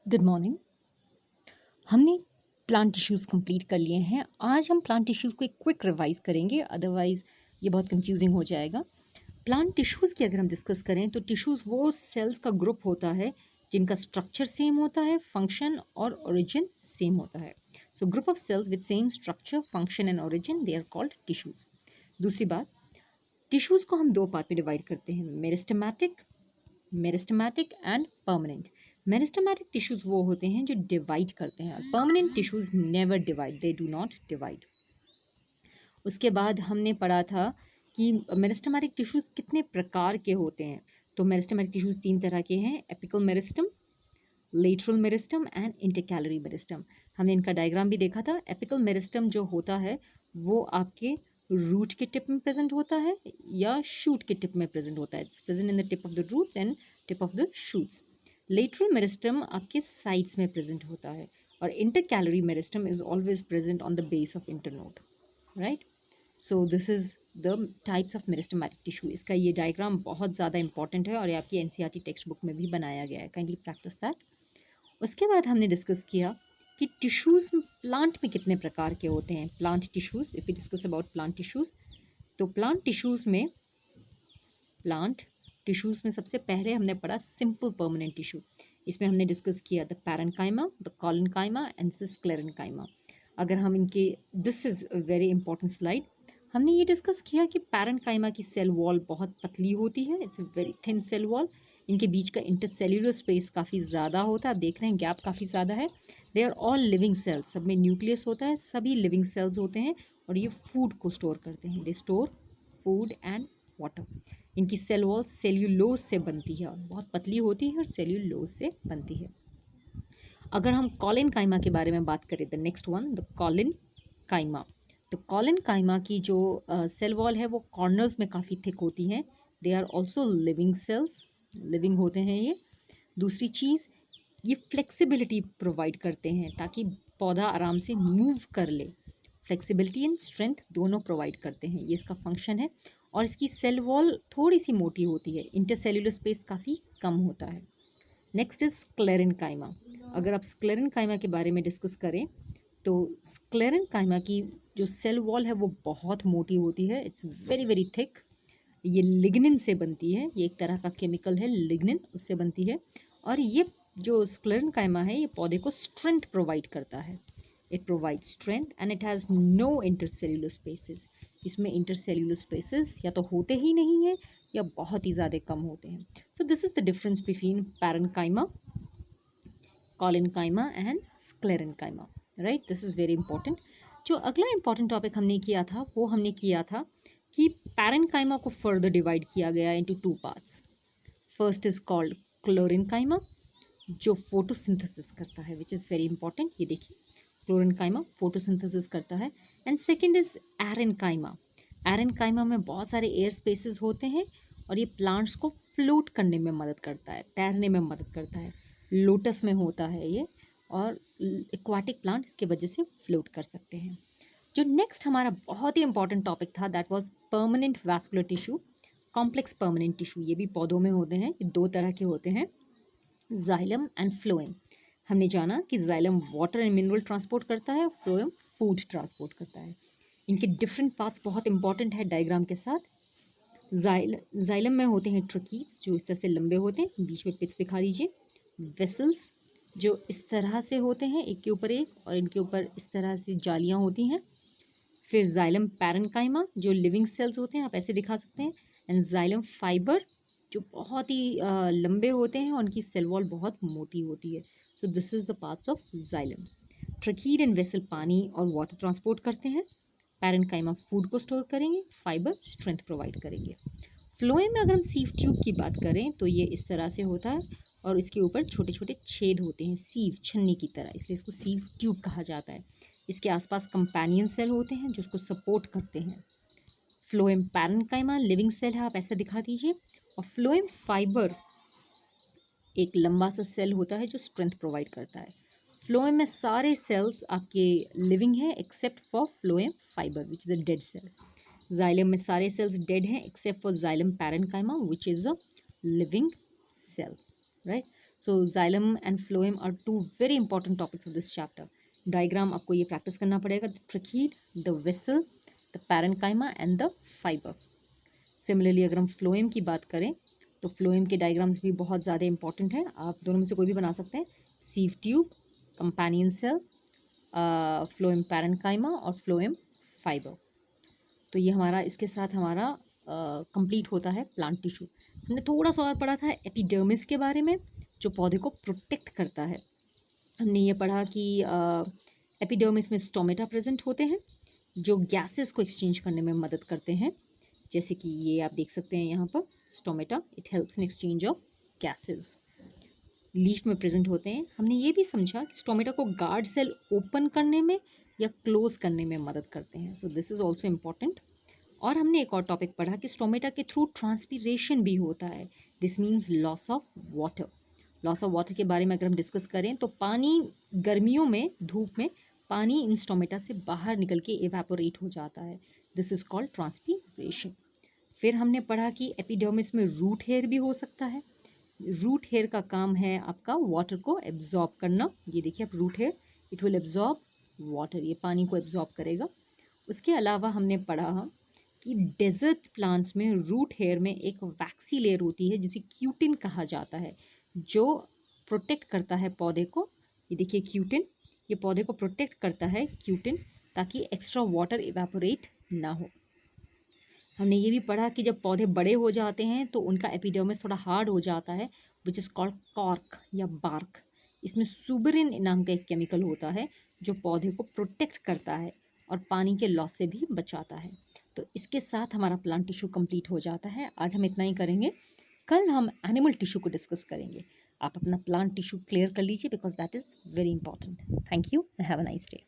Good morning. हमने plant tissues complete कर लिए हैं। आज हम प्लांट टिश्यूज़ को एक क्विक रिवाइज़ करेंगे, अदरवाइज़ ये बहुत कंफ्यूजिंग हो जाएगा। प्लांट टिश्यूज़ की अगर हम डिस्कस करें तो टिश्यूज़ वो सेल्स का ग्रुप होता है जिनका स्ट्रक्चर सेम होता है, फंक्शन और ओरिजिन सेम होता है। So group of cells with same structure, function and origin, they are called tissues. दूसरी बात, टिश्यूज़ को हम दो पार्ट में डिवाइड करते हैं, meristematic and permanent. Meristematic tissues वो होते हैं जो डिवाइड करते हैं, permanent tissues never divide, they do not divide. उसके बाद हमने पढ़ा था कि मेरिस्टेमेटिक टिश्यूज कितने प्रकार के होते हैं। तो मेरिस्टेमेटिक टिश्यूज तीन तरह के हैं, apical meristem, lateral meristem and intercalary meristem. हमने इनका डायग्राम भी देखा था। एपिकल मेरिस्टम जो होता है वो आपके रूट के टिप में प्रेजेंट होता है या शूट के टिप में प्रेजेंट होता है। It's present in the tip of the roots and tip of the shoots. Lateral meristem आपके साइड्स में प्रेजेंट होता है और intercalary meristem is always present on the base of internode, right. So this is the types of meristematic tissue. इसका ये diagram बहुत ज़्यादा important है और ये आपकी एनसीईआरटी टेक्स्ट बुक में भी बनाया गया है। Kindly practice that. उसके बाद हमने डिस्कस किया कि टिश्यूज़ प्लांट में कितने प्रकार के होते हैं। Plant tissues, if we discuss about plant tissues, तो प्लांट टिश्यूज़ में सबसे पहले हमने पढ़ा सिंपल परमानेंट टिश्यू। इसमें हमने डिस्कस किया the parenchyma, the collenchyma and the sclerenchyma. अगर हम इनके, this is a very important slide. हमने ये डिस्कस किया कि पैरेन्काइमा की सेल वॉल बहुत पतली होती है, it's a very thin cell wall. इनके बीच का इंटरसेल्यूलर स्पेस काफ़ी ज़्यादा होता है, आप देख रहे हैं गैप काफ़ी ज़्यादा है। They are all living cells, सब में न्यूक्लियस होता है, सभी लिविंग सेल्स होते हैं और ये फूड को स्टोर करते हैं। They store food and water. इनकी सेल वॉल सेल्यूलोज से बनती है और बहुत पतली होती है और सेल्यूलोज से बनती है। अगर हम कॉलिन काइमा के बारे में बात करें, the next one, the collenchyma. तो कॉलिन काइमा की जो सेल वॉल है वो कॉर्नर्स में काफ़ी थिक होती हैं। They are also living cells, living होते हैं ये। दूसरी चीज़, ये फ्लेक्सिबिलिटी प्रोवाइड करते हैं ताकि पौधा आराम से मूव कर ले। फ्लेक्सिबिलिटी एंड स्ट्रेंथ दोनों प्रोवाइड करते हैं, ये इसका फंक्शन है। और इसकी सेल वॉल थोड़ी सी मोटी होती है, इंटरसेल्यूलर स्पेस काफ़ी कम होता है। Next is sclerenchyma. अगर आप स्क्लेरेन्काइमा के बारे में डिस्कस करें तो स्क्लेरेन्काइमा की जो सेल वॉल है वो बहुत मोटी होती है, इट्स वेरी वेरी थिक। ये लिग्निन से बनती है, ये एक तरह का केमिकल है लिग्निन, उससे बनती है। और ये जो स्क्लेरेन्काइमा है ये पौधे को स्ट्रेंथ प्रोवाइड करता है। It provide strength and it has no intercellular spaces. इसमें इंटरसेल्यूलर स्पेसेस या तो होते ही नहीं है या बहुत ही ज़्यादा कम होते हैं। So this is the difference between parenchyma, collenchyma and sclerenchyma, right. This is very important. जो अगला इंपॉर्टेंट टॉपिक हमने किया था वो हमने किया था कि पैरेन्काइमा को फर्दर डिवाइड किया गया into two parts. First is called क्लोरेन्काइमा, जो फोटोसिंथेसिस करता है, विच इज़ वेरी इंपॉर्टेंट। ये देखिए, क्लोरेन्काइमा फोटोसिंथेसिस करता है। And second is एरेन्काइमा। एरेन्काइमा में बहुत सारे एयर स्पेसेस होते हैं और ये प्लांट्स को फ्लोट करने में मदद करता है, तैरने में मदद करता है। लोटस में होता है ये और एक्वाटिक प्लांट इसके वजह से फ्लोट कर सकते हैं। जो नेक्स्ट हमारा बहुत ही इंपॉर्टेंट टॉपिक था that was permanent vascular tissue, complex permanent tissue. ये भी पौधों में होते हैं, ये दो तरह के होते हैं, जाइलम एंड फ्लोएम। हमने जाना कि xylem water and mineral transport करता है, फ्लोएम फूड ट्रांसपोर्ट करता है। इनके डिफरेंट पार्ट्स बहुत इंपॉर्टेंट है डायग्राम के साथ। जाइलम में होते हैं ट्रकीज, जो इस तरह से लंबे होते हैं, बीच में पिच दिखा दीजिए। वेसल्स, जो इस तरह से होते हैं एक के ऊपर एक, और इनके ऊपर इस तरह से जालियाँ होती हैं। फिर जाइलम पैरेन्काइमा, जो लिविंग सेल्स होते हैं, आप ऐसे दिखा सकते हैं। एंड जाइलम फाइबर, जो बहुत ही लंबे होते हैं और उनकी सेल वॉल बहुत मोटी होती है। सो this is the parts of xylem. Tracheid and vessel पानी और वाटर ट्रांसपोर्ट करते हैं। पैरेन्काइमा फूड को स्टोर करेंगे, फाइबर स्ट्रेंथ प्रोवाइड करेंगे। फ्लोएम में अगर हम सीव ट्यूब की बात करें तो ये इस तरह से होता है और इसके ऊपर छोटे छोटे छेद होते हैं, सीव छन्नी की तरह, इसलिए इसको सीव ट्यूब कहा जाता है। इसके आसपास कंपेनियन सेल होते हैं जो उसको सपोर्ट करते हैं। फ्लोएम पैरेन्काइमा लिविंग सेल है, आप ऐसा दिखा दीजिए। और फ्लोएम फाइबर एक लंबा सा सेल होता है जो स्ट्रेंथ प्रोवाइड करता है। फ्लोएम में सारे सेल्स आपके लिविंग है except for phloem fibre which is a dead cell. Xylem में सारे सेल्स डेड हैं except for xylem parenchyma which is a living cell, right. So xylem and phloem are two very important topics of this chapter. Diagram आपको ये practice करना पड़ेगा. The tracheid, the vessel, the parenchyma and the fibre. Similarly अगर हम phloem की बात करें तो फ्लोएम के डायग्राम्स भी बहुत ज़्यादा इंपॉर्टेंट हैं. आप दोनों में से कोई भी बना सकते हैं. Sieve tube, companion cell, phloem parenchyma और फ्लोएम फाइबर. तो ये हमारा इसके साथ हमारा कंप्लीट होता है प्लांट टिश्यू. हमने थोड़ा सा और पढ़ा था एपिडर्मिस के बारे में, जो पौधे को प्रोटेक्ट करता है. हमने ये पढ़ा कि एपिडर्मिस में स्टोमेटा प्रेजेंट होते हैं जो गैसेस को एक्सचेंज करने में मदद करते हैं. जैसे कि ये आप देख सकते हैं यहाँ पर stomata, it helps in exchange of gases. Leaf में प्रेजेंट होते हैं. हमने ये भी समझा कि स्टोमेटा को गार्ड सेल ओपन करने में या क्लोज करने में मदद करते हैं. So this is also important. और हमने एक और टॉपिक पढ़ा कि स्टोमेटा के थ्रू ट्रांसपीरेशन भी होता है. This means loss of water. Loss of water के बारे में अगर हम डिस्कस करें तो पानी गर्मियों में, धूप में पानी इन स्टोमेटा से बाहर निकल के एवेपोरेट हो जाता है. This is called transpiration. फिर हमने पढ़ा कि एपिडर्मिस में रूट हेयर भी हो सकता है. रूट हेयर का काम है आपका वाटर को एब्जॉर्ब करना. ये देखिए आप root hair, it will absorb water, ये पानी को एब्जॉर्ब करेगा. उसके अलावा हमने पढ़ा कि डेजर्ट प्लांट्स में रूट हेयर में एक वैक्सी लेयर होती है जिसे क्यूटिन कहा जाता है, जो प्रोटेक्ट करता है पौधे को. ये देखिए क्यूटिन, ये पौधे को प्रोटेक्ट करता है क्यूटिन, ताकि एक्स्ट्रा वाटर इवेपोरेट ना हो. हमने ये भी पढ़ा कि जब पौधे बड़े हो जाते हैं तो उनका एपिडर्मिस थोड़ा हार्ड हो जाता है, विच इज़ कॉल्ड कॉर्क या बार्क. इसमें सुबरिन नाम का एक केमिकल होता है जो पौधे को प्रोटेक्ट करता है और पानी के लॉस से भी बचाता है. तो इसके साथ हमारा प्लांट टिश्यू कंप्लीट हो जाता है. आज हम इतना ही करेंगे. कल हम एनिमल टिश्यू को डिस्कस करेंगे. आप अपना प्लांट टिश्यू क्लियर कर लीजिए because that is very important. Thank you. Have a nice day.